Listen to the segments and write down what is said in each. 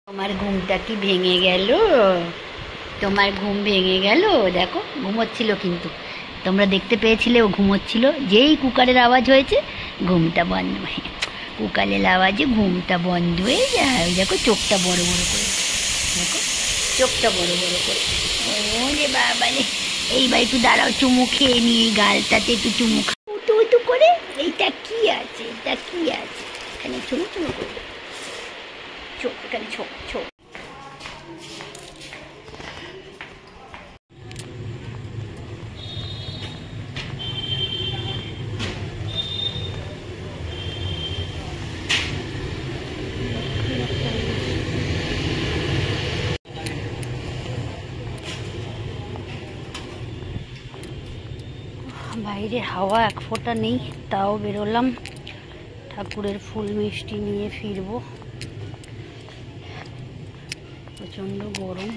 তোমার ঘুমটা কি ভেঙে গেল? তোমার ঘুম ভেঙে গেল? দেখো ঘুমোচ্ছিল, কিন্তু তোমরা দেখতে পেয়েছিলে ও ঘুমোচ্ছিল। যেই কুকারের আওয়াজ হয়েছে ঘুমটা বন্ধ হয়ে, কুকারের আওয়াজে ঘুমটা বন্ধ হয়ে যায়। দেখো চোখটা বড় বড় করে, দেখো চোখটা বড় বড় করে। ওরে বাবা রে, এইবার একটু দাঁড়াও, চুমু খেয়ে নিয়ে গালটাতে একটু চুমু উতু উতু করে। এইটা কি আছে? এটা কি আছে? এখানে চুমু চুমু করবে, চোখ এখানে ছোক ছোক। বাইরে হাওয়া এক ফোঁটা নেই, তাও বেরোলাম। ঠাকুরের ফুল মিষ্টি নিয়ে ফিরবো। প্রচণ্ড গরম।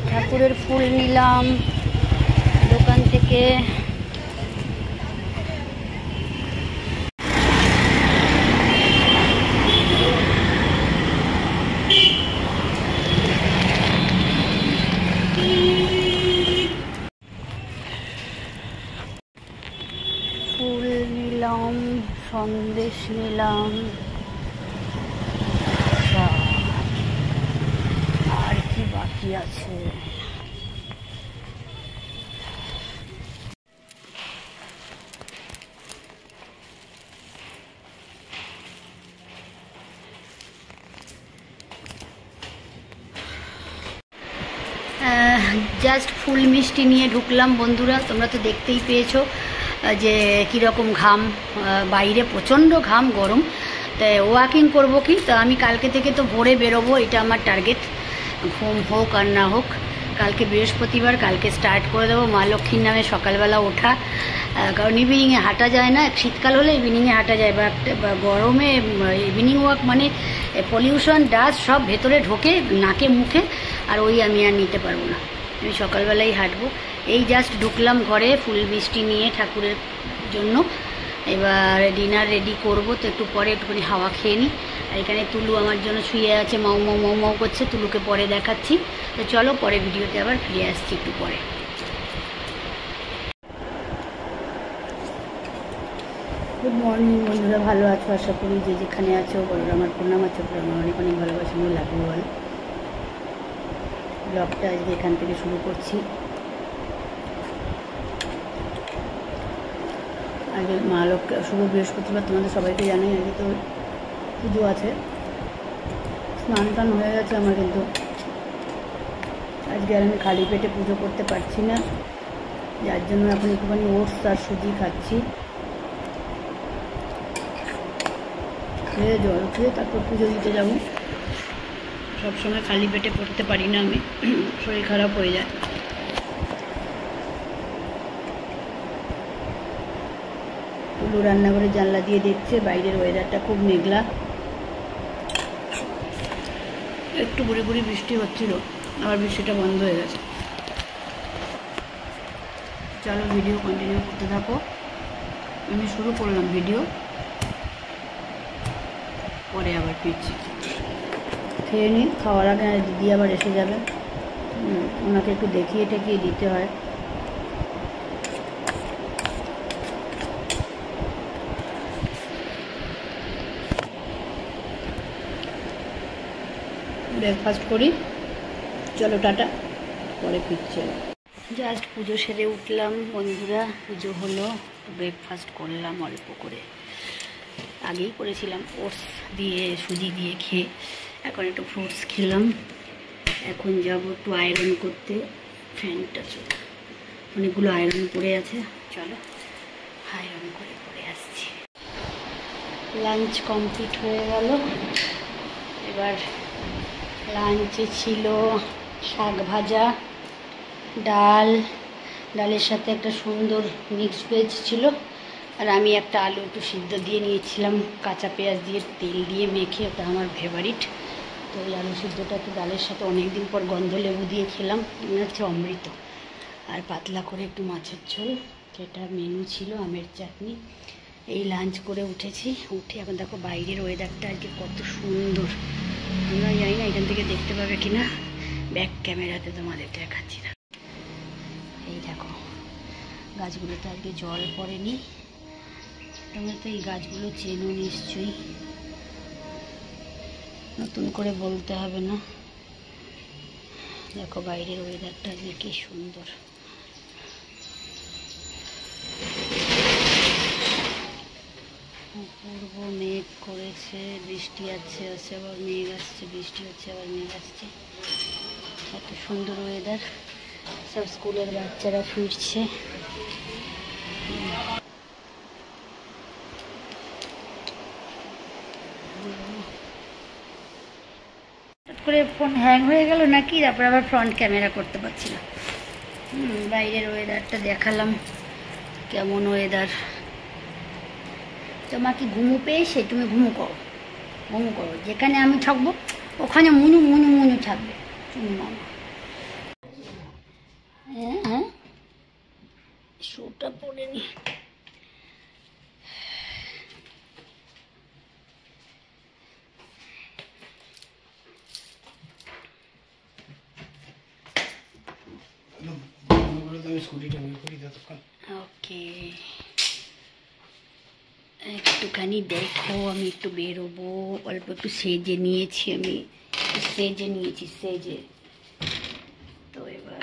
ঠাকুরের ফুল নিলাম দোকান থেকে। ফুল নিলাম, সন্দেশ নিলাম, আর কি বাকি আছে? জাস্ট ফুল মিষ্টি নিয়ে ঢুকলাম বন্ধুরা। তোমরা তো দেখতেই পেয়েছো যে কীরকম ঘাম, বাইরে প্রচণ্ড ঘাম, গরম। তাই ওয়াকিং করবো কি, তো আমি কালকে থেকে তো ভোরে বেরোবো, এটা আমার টার্গেট। ঘুম হোক আর না হোক, কালকে বৃহস্পতিবার, কালকে স্টার্ট করে দেবো মা লক্ষ্মীর নামে সকালবেলা ওঠা। কারণ ইভিনিংয়ে হাঁটা যায় না, শীতকাল হলে ইভিনিংয়ে হাঁটা যায়, বা গরমে ইভিনিং ওয়াক মানে পলিউশন, ডাস্ট সব ভেতরে ঢোকে নাকে মুখে, আর ওই আমি আর নিতে পারবো না। আমি সকালবেলাই হাঁটবো। এই জাস্ট ঢুকলাম ঘরে ফুল মিষ্টি নিয়ে ঠাকুরের জন্য। এবার ডিনার রেডি করব, তো একটু পরে একটুখানি হাওয়া খেয়ে নিই। আর এখানে তুলু আমার জন্য শুয়ে আছে, মাউ মাউ মাউ মাউ করছে। তুলুকে পরে দেখাচ্ছি। তো চলো পরে ভিডিওতে আবার ফিরে আসছি একটু পরে। গুড মর্নিং বন্ধুরা, ভালো আছো আশা করি। যে যেখানে আছো বড়রা আমার প্রণাম, আছে আমার অনেক অনেক ভালোবাসা, নিয়ে লাভ ইউ অল। ব্লগটা আজকে এখান থেকে শুরু করছি। আজকে মা লক্ষ্মী, শুভ বৃহস্পতিবার, তোমাদের সবাইকে জানাই। আজকে তো পুজো আছে, স্নান টান হয়ে গেছে আমার, কিন্তু আজকে আর আমি খালি পেটে পুজো করতে পারছি না, যার জন্য এখন একটুখানি ওটস আর সুজি খাচ্ছি। খেয়ে জল খেয়ে তারপর পুজো দিতে যাব। সবসময় খালি পেটে পড়তে পারি না আমি, শরীর খারাপ হয়ে যায়। তুলু রান্নাঘরে জানলা দিয়ে দেখছে, বাইরের ওয়েদারটা খুব মেঘলা, একটু গুড়ি গুড়ি বৃষ্টি হচ্ছিল, আবার বৃষ্টিটা বন্ধ হয়ে গেছে। চলো ভিডিও কন্টিনিউ করতে থাকো। আমি শুরু করলাম ভিডিও, পরে আবার ফিরছি। খেয়ে নিই, খাওয়ার আগে দিদি আবার এসে যাবে, ওনাকে একটু দেখিয়ে টেকিয়ে দিতে হয়। ব্রেকফাস্ট করি, চলো টাটা, পরে ফিরছি। জাস্ট পুজো সেরে উঠলাম বন্ধুরা, পুজো হলো, ব্রেকফাস্ট করলাম অল্প করে, আগেই করেছিলাম ওটস দিয়ে সুজি দিয়ে খেয়ে। এখন একটু ফ্রুটস খেলাম। এখন যাবো একটু আয়রন করতে, ফ্যানটা চলে, অনেকগুলো আয়রন পড়ে আছে, চলো আয়রন করে পরে আসছি। লাঞ্চ কমপ্লিট হয়ে গেল। এবার লাঞ্চে ছিল শাক ভাজা, ডাল, ডালের সাথে একটা সুন্দর মিক্স ভেজ ছিল, আর আমি একটা আলু একটু সিদ্ধ দিয়ে নিয়েছিলাম, কাঁচা পেঁয়াজ দিয়ে তেল দিয়ে মেখে, ওটা আমার ফেভারিট। তো এই আলু সিদ্ধটা তো ডালের সাথে অনেকদিন পর গন্ধ লেবু দিয়ে খেলাম, মনে হচ্ছে অমৃত। আর পাতলা করে একটু মাছের ঝোল, যেটা মেনু ছিল, আমের চাটনি। এই লাঞ্চ করে উঠেছি, উঠে এখন দেখো বাইরের ওয়েদারটা আজকে কত সুন্দর। আমরা জানি না এখান থেকে দেখতে পাবে কিনা, ব্যাক ক্যামেরাতে তোমাদের দেখাচ্ছি না। এই দেখো গাছগুলোতে আজকে জল পড়েনি। তোমরা তো এই গাছগুলো চেনো নিশ্চয়ই, নতুন করে বলতে হবে না। দেখো বাইরের ওয়েদারটা আজকে কি সুন্দর। অপূর্ব মেঘ করেছে, বৃষ্টি আসছে আবার মেঘ আসছে, বৃষ্টি হচ্ছে আবার মেঘ আসছে। এত সুন্দর ওয়েদার। সব স্কুলের বাচ্চারা ফিরছে। করে ফোন হ্যাং হয়ে গেল নাকি, তারপর আবার ফ্রন্ট ক্যামেরা করতে পারছি না। বাইরের ওয়েদারটা দেখালাম, কেমন ওয়েদার। তোমাকে ঘুমু পেয়েছে, তুমি ঘুমু করো, ঘুমু করো। যেখানে আমি থাকবো ওখানে মুনু মুনু মুনু থাকবে। মামা হ্যাঁ, শুটা পড়ে নি। ওকে, একটুখানি দেখো, আমি একটু বেরোবো, অল্প একটু সেজে নিয়েছি, আমি সেজে। তো এবার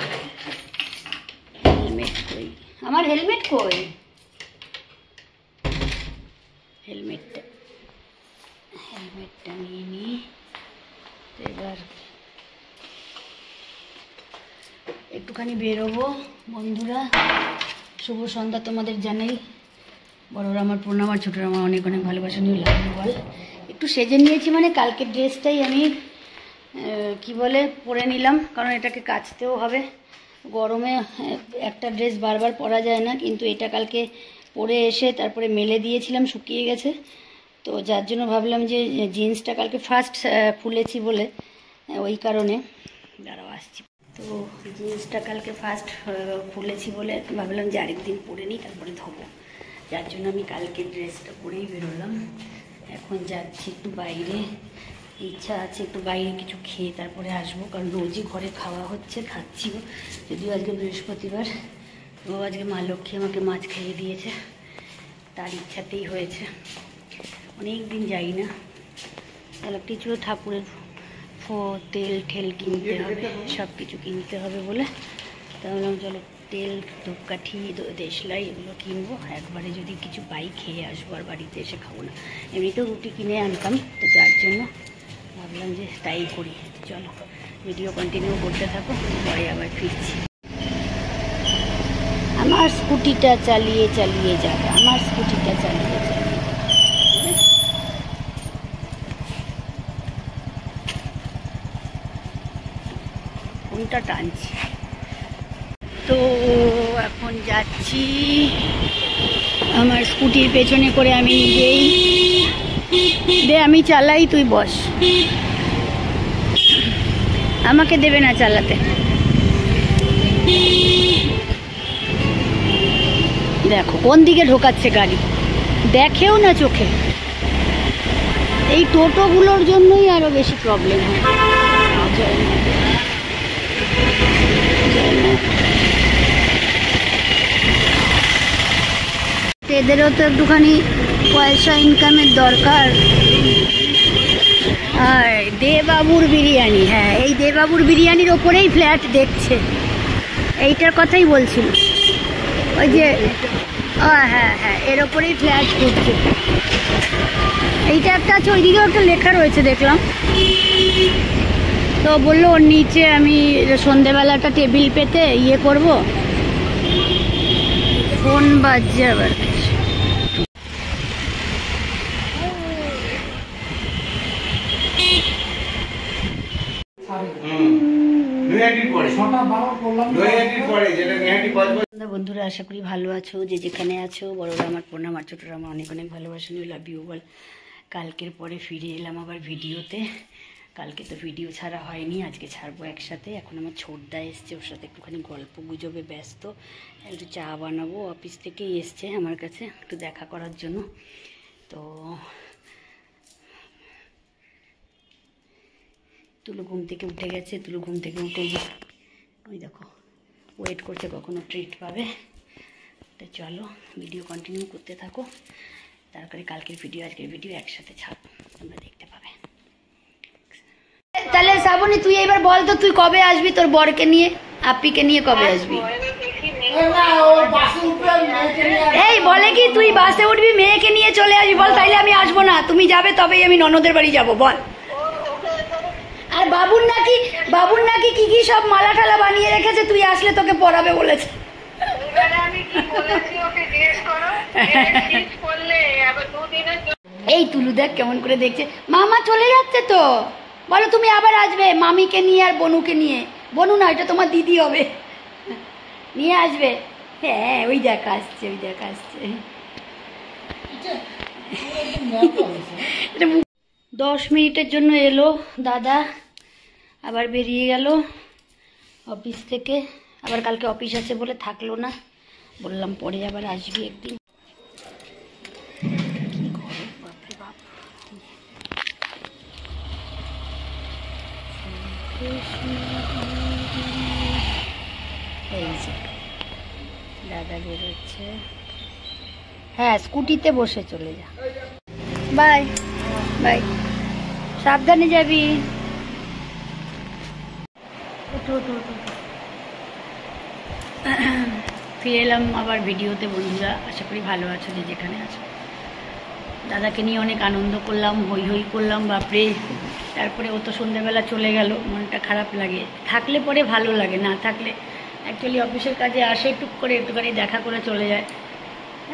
হেলমেট কই, আমার হেলমেট কই, হেলমেটটা নিয়ে নিই। তো এবার একটুখানি বেরোবো। বন্ধুরা শুভ সন্ধ্যা তোমাদের জানাই। বড়রা আমার প্রণাম, আর ছোটরা আমার অনেক অনেক ভালোবাসা নিয়ে লাগবে বল। একটু সেজে নিয়েছি, মানে কালকের ড্রেসটাই আমি কি বলে পরে নিলাম, কারণ এটাকে কাচতেও হবে। গরমে একটা ড্রেস বারবার পরা যায় না, কিন্তু এটা কালকে পরে এসে তারপরে মেলে দিয়েছিলাম, শুকিয়ে গেছে। তো যার জন্য ভাবলাম যে জিন্সটা কালকে ফার্স্ট খুলেছি বলে, ওই কারণে দাঁড়াও আসছি। তো জিন্সটা কালকে ফার্স্ট খুলেছি বলে ভাবলাম যে আরেকদিন পরে নিই, তারপরে ধোবো। যার জন্য আমি কালকে ড্রেসটা পরেই বেরোলাম। এখন যাচ্ছি একটু বাইরে, ইচ্ছা আছে একটু বাইরে কিছু খেয়ে তারপরে আসবো, কারণ রোজই ঘরে খাওয়া হচ্ছে, খাচ্ছিও। যদিও আজকে বৃহস্পতিবার, তো আজকে মা লক্ষ্মী আমাকে মাছ খেয়ে দিয়েছে, তার ইচ্ছাতেই হয়েছে। অনেক দিন যাই না, তাহলে কিছু ঠাকুরের তেল ঠেল কিনতে হবে, সব কিছু কিনতে হবে বলে তাহলে চলো তেল, ধূপকাঠি, দেশলাই এগুলো কিনবো। একবারে যদি কিছু পাই খেয়ে আসবো, আর বাড়িতে এসে খাবো না। এমনিতেও রুটি কিনে আনতাম, তো যার জন্য ভাবলাম যে তাই করি। চলো ভিডিও কন্টিনিউ করতে থাকো, পরে আবার ফিরছি। আমার স্কুটিটা চালিয়ে যাবে, আমার স্কুটিটা চালিয়ে যাবে। কোনটা টানছি, তো এখন যাচ্ছি। আমার স্কুটির পেছনে করে আমি নিজেই, দে আমি চালাই, তুই বস। আমাকে দেবে না চালাতে। দেখো কোন দিকে ঢোকাচ্ছে গাড়ি, দেখেও না চোখে। এই টোটোগুলোর জন্যই আরো বেশি প্রবলেম হয়। এদেরও তো একটুখানি পয়সা ইনকামের দরকার। আর দেবাবুর বিরিয়ানি, হ্যাঁ এই দেবাবুর বিরিয়ানির ওপরেই ফ্ল্যাট দেখছে, এইটার কথাই বলছিল। ওই যে হ্যাঁ, এর ওপরেই ফ্ল্যাট করছে। এইটা একটা আছে, ওইদিকেও একটা লেখা রয়েছে দেখলাম। তো বললো ওর নিচে আমি সন্ধেবেলাটা টেবিল পেতে ইয়ে করব। ফোন বাজছে আবার। বন্ধুরা আশা করি ভালো আছো, যে যেখানে আছো। বড়রা আমার প্রণাম, আর ছোটরা আমার অনেক অনেক ভালোবাসা নিয়ে লাভ ইউ বল। কালকের পরে ফিরে এলাম আবার ভিডিওতে। কালকে তো ভিডিও ছাড়া হয়নি, আজকে ছাড়বো একসাথে। এখন আমার ছোটদা এসছে, ওর সাথে একটুখানি গল্প গুজবে ব্যস্ত। একটু চা বানাবো, অফিস থেকেই এসছে আমার কাছে একটু দেখা করার জন্য। তো তুলু ঘুম থেকে উঠে গেছে, তুলু ঘুম থেকে উঠে ওই দেখো ওয়েট করছে কখনো ট্রিট পাবে। তো চলো ভিডিও কন্টিনিউ করতে থাকো, তারপরে কালকের ভিডিও আজকের ভিডিও একসাথে ছাড়বো, তোমরা দেখতে পাবে। তাহলে শ্রাবণী তুই এবার বল তো, তুই কবে আসবি তোর বরকে নিয়ে, আপ্পিকে নিয়ে কবে আসবি? এই বলে কি তুই বাসে উঠবি, মেয়েকে নিয়ে চলে আসবি, বল তাইলে আমি আসবো না, তুমি যাবে তবেই আমি ননদের বাড়ি যাবো, বল। আর বাবুর নাকি কি কি সব মালা টালা বানিয়ে রেখেছে, তুই আসলে তোকে পরাবে বলেছে। এই তুলু দেখ কেমন করে দেখছে, মামা চলে যাচ্ছে তো, বলো তুমি আবার আসবে মামিকে নিয়ে আর বনুকে নিয়ে। বনু না, এটা তোমার দিদি হবে, নিয়ে আসবে। হ্যাঁ ওই দেখ আসছে, ওই দেখ আসছে। 10 মিনিটের জন্য এলো দাদা, আবার বেরিয়ে গেল অফিস থেকে। আবার কালকে অফিস আছে বলে থাকলো না, বললাম পরে আবার আসবি একদিন। কি গরম, বাপরে বাপ। এই যে দাদা বেরোচ্ছে, হ্যাঁ স্কুটিতে বসে চলে যা। বাই বাই, সাবধানে যাবি। ফিরে এলাম আবার ভিডিওতে বন্ধুরা, আশা করি ভালো আছো যে যেখানে আছো। দাদাকে নিয়ে অনেক আনন্দ করলাম, হই হই করলাম বাপরে। তারপরে ও তো সন্ধ্যেবেলা চলে গেল, মনটা খারাপ লাগে। থাকলে পরে ভালো লাগে, না থাকলে অ্যাকচুয়ালি অফিসের কাজে আসে টুক করে একটুখানি দেখা করে চলে যায়।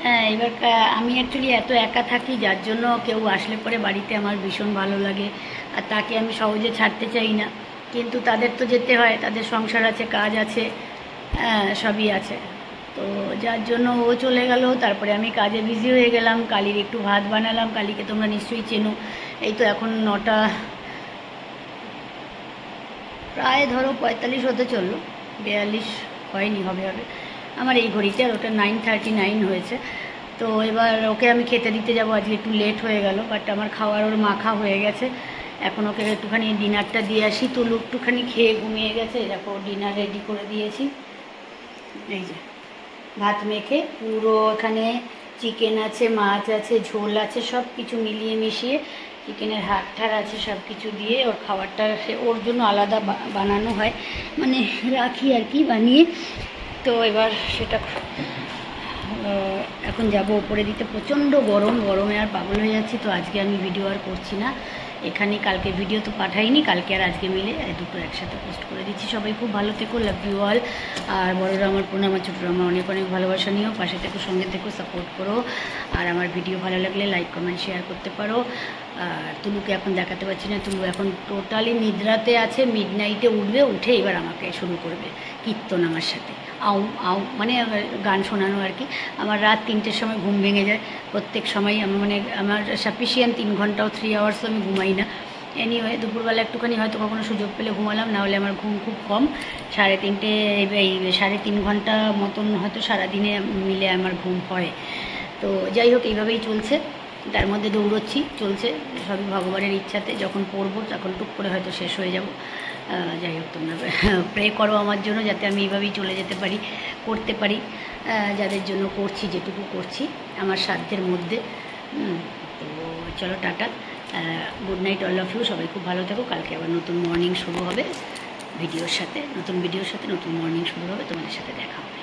হ্যাঁ এবার আমি অ্যাকচুয়ালি এত একা থাকি, যার জন্য কেউ আসলে পরে বাড়িতে আমার ভীষণ ভালো লাগে। আর তাকে আমি সহজে ছাড়তে চাই না, কিন্তু তাদের তো যেতে হয়, তাদের সংসার আছে, কাজ আছে, সবই আছে। তো যার জন্য ও চলে গেল, তারপরে আমি কাজে বিজি হয়ে গেলাম। কালির একটু ভাত বানালাম, কালিকে তোমরা নিশ্চয়ই চেনো। এই তো এখন 9টা প্রায় ধরো 45 হতে চললো, 42 হয়নি, হবে আমার এই ঘড়িতে, আর ওটা 9:39 হয়েছে। তো এবার ওকে আমি খেতে দিতে যাব, আজকে একটু লেট হয়ে গেল, বাট আমার খাওয়ার ওর মাখা হয়ে গেছে। এখন ওকে একটুখানি ডিনারটা দিয়ে আসি। তুলু একটুখানি খেয়ে ঘুমিয়ে গেছে, দেখো ডিনার রেডি করে দিয়েছি। এই যে ভাত মেখে পুরো এখানে চিকেন আছে, মাছ আছে, ঝোল আছে, সব কিছু মিলিয়ে মিশিয়ে, চিকেনের হাড় আছে, সব কিছু দিয়ে ওর খাবারটা ওর জন্য আলাদা বানানো হয়, মানে রাখি আর কি বানিয়ে। তো এবার সেটা এখন যাব ওপরে দিতে। প্রচণ্ড গরমে আর পাগল হয়ে যাচ্ছি। তো আজকে আমি ভিডিও আর করছি না এখানে, কালকে ভিডিও তো পাঠাইনি, কালকে আর আজকে মিলে দুটো একসাথে পোস্ট করে দিচ্ছি। সবাই খুব ভালো থেকো, লাভ ইউ অল। আর বড়রা আমার প্রণাম, আমার ছোটরা আমার অনেক অনেক ভালোবাসা নিও, পাশে থেকো, সঙ্গে থেকো, সাপোর্ট করো। আর আমার ভিডিও ভালো লাগলে লাইক কমেন্ট শেয়ার করতে পারো। আর তুলুকে এখন দেখাতে পারছি না, তুলু এখন টোটালি নিদ্রাতে আছে, মিডনাইটে উঠবে, উঠে এবার আমাকে শুরু করবে কীর্তন আমার সাথে, আউ আউ মানে গান শোনানো আর কি। আমার রাত 3টের সময় ঘুম ভেঙে যায় প্রত্যেক সময়, আমার সাফিসিয়েন্ট 3 ঘন্টাও 3 আওয়ার্সও আমি ঘুমাই না। এনিওয়ে দুপুরবেলা একটুখানি হয়তো কখনো সুযোগ পেলে ঘুমালাম, না হলে আমার ঘুম খুব কম। 3:30 এই 3.5 ঘন্টা মতন হয়তো সারাদিনে মিলে আমার ঘুম হয়। তো যাই হোক এইভাবেই চলছে, তার মধ্যে দৌড়চ্ছি, চলছে সবই ভগবানের ইচ্ছাতে। যখন পড়বো তখন টুক করে হয়তো শেষ হয়ে যাব। যাই হোক তোমরা প্রে করো আমার জন্য, যাতে আমি এইভাবেই চলে যেতে পারি, করতে পারি, যাদের জন্য করছি, যেটুকু করছি আমার সাধ্যের মধ্যে। তো চলো tata, good night all of you. সবাই খুব ভালো থাকো। কালকে আবার নতুন মর্নিং শুরু হবে ভিডিওর সাথে, নতুন ভিডিওর সাথে নতুন মর্নিং শুরু হবে, তোমাদের সাথে দেখা হবে।